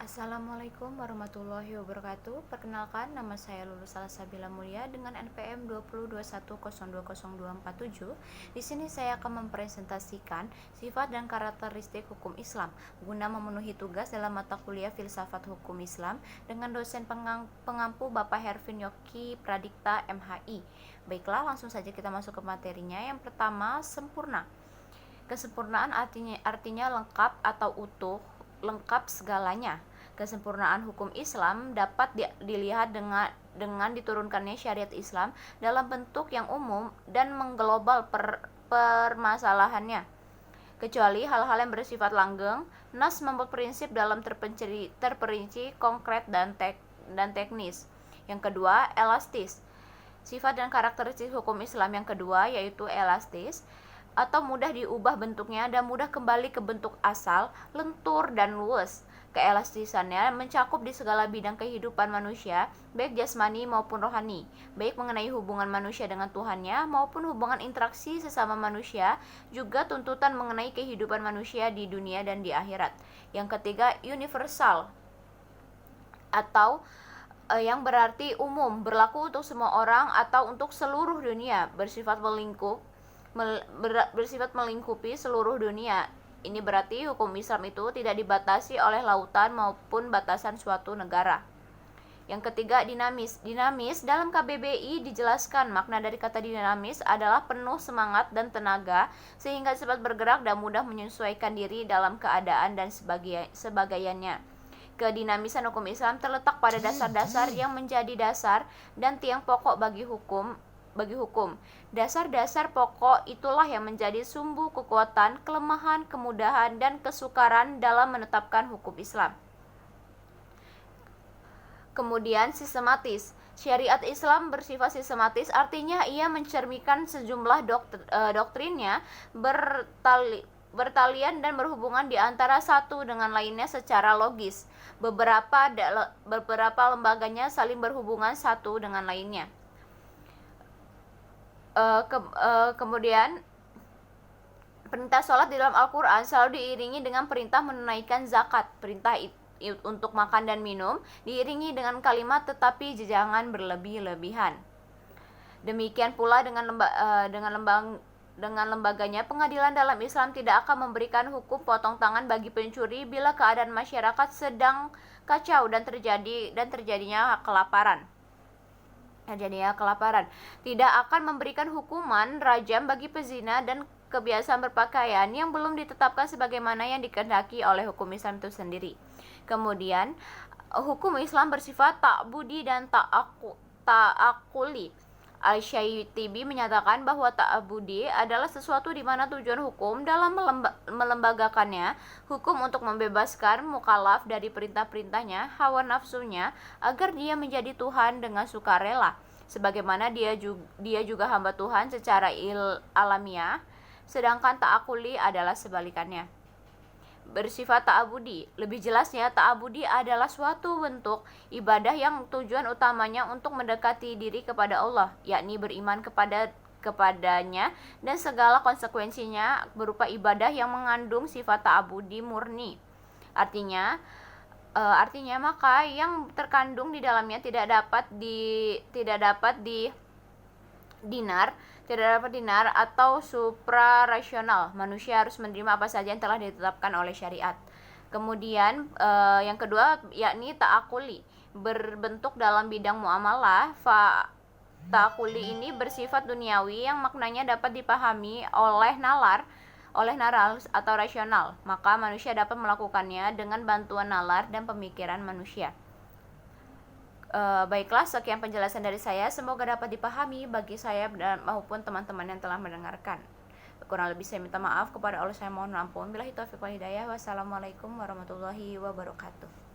Assalamualaikum warahmatullahi wabarakatuh. Perkenalkan, nama saya Lulus Salasabila Mulia dengan NPM 2021020247. Di sini saya akan mempresentasikan sifat dan karakteristik hukum Islam guna memenuhi tugas dalam mata kuliah Filsafat Hukum Islam dengan dosen pengampu Bapak Hervin Yoki Pradikta MHI. Baiklah, langsung saja kita masuk ke materinya. Yang pertama, sempurna. Kesempurnaan artinya lengkap atau utuh, lengkap segalanya. Kesempurnaan hukum Islam dapat dilihat dengan diturunkannya syariat Islam dalam bentuk yang umum dan mengglobal permasalahannya. Kecuali hal-hal yang bersifat langgeng, Nas membuat prinsip dalam terperinci, konkret dan teknis. Yang kedua, elastis. Sifat dan karakteristik hukum Islam yang kedua yaitu elastis, atau mudah diubah bentuknya dan mudah kembali ke bentuk asal, lentur dan luwes. Keelastisannya mencakup di segala bidang kehidupan manusia, baik jasmani maupun rohani, baik mengenai hubungan manusia dengan Tuhannya maupun hubungan interaksi sesama manusia, juga tuntutan mengenai kehidupan manusia di dunia dan di akhirat. Yang ketiga, universal, atau yang berarti umum, berlaku untuk semua orang atau untuk seluruh dunia, bersifat melingkupi seluruh dunia. Ini berarti hukum Islam itu tidak dibatasi oleh lautan maupun batasan suatu negara. Yang ketiga, dinamis. Dinamis dalam KBBI dijelaskan makna dari kata dinamis adalah penuh semangat dan tenaga sehingga cepat bergerak dan mudah menyesuaikan diri dalam keadaan dan sebagainya. Kedinamisan hukum Islam terletak pada dasar-dasar yang menjadi dasar dan tiang pokok bagi hukum. Dasar-dasar pokok itulah yang menjadi sumbu kekuatan, kelemahan, kemudahan, dan kesukaran dalam menetapkan hukum Islam. Kemudian, sistematis. Syariat Islam bersifat sistematis, artinya ia mencerminkan sejumlah doktrinnya bertalian dan berhubungan di antara satu dengan lainnya secara logis. Beberapa lembaganya saling berhubungan satu dengan lainnya. Kemudian perintah sholat di dalam Al-Quran selalu diiringi dengan perintah menunaikan zakat. Perintah untuk makan dan minum diiringi dengan kalimat tetapi jangan berlebih-lebihan. Demikian pula dengan lembaganya, pengadilan dalam Islam tidak akan memberikan hukum potong tangan bagi pencuri bila keadaan masyarakat sedang kacau dan terjadinya kelaparan. Tidak akan memberikan hukuman rajam bagi pezina dan kebiasaan berpakaian yang belum ditetapkan sebagaimana yang dikehendaki oleh hukum Islam itu sendiri. Kemudian, hukum Islam bersifat ta'budi dan ta'akuli. Al-Syatibi menyatakan bahwa ta'budi adalah sesuatu di mana tujuan hukum dalam melembagakannya, hukum untuk membebaskan mukallaf dari perintah-perintahnya, hawa nafsunya, agar dia menjadi Tuhan dengan sukarela, sebagaimana dia juga hamba Tuhan secara alamiah, sedangkan ta'akuli adalah sebalikannya. Bersifat ta'abudi. Lebih jelasnya, ta'abudi adalah suatu bentuk ibadah yang tujuan utamanya untuk mendekati diri kepada Allah, yakni beriman kepadanya dan segala konsekuensinya berupa ibadah yang mengandung sifat ta'abudi murni. Artinya maka yang terkandung di dalamnya tidak dapat dinar atau suprarasional. Manusia harus menerima apa saja yang telah ditetapkan oleh syariat. Kemudian yang kedua yakni ta'akuli, berbentuk dalam bidang muamalah. Ta'akuli ini bersifat duniawi yang maknanya dapat dipahami oleh nalar atau rasional. Maka manusia dapat melakukannya dengan bantuan nalar dan pemikiran manusia. Baiklah, sekian penjelasan dari saya. Semoga dapat dipahami bagi saya dan maupun teman-teman yang telah mendengarkan. Kurang lebih saya minta maaf kepada Allah, saya mohon ampun. Billahi taufiq wal hidayah. Wassalamualaikum warahmatullahi wabarakatuh.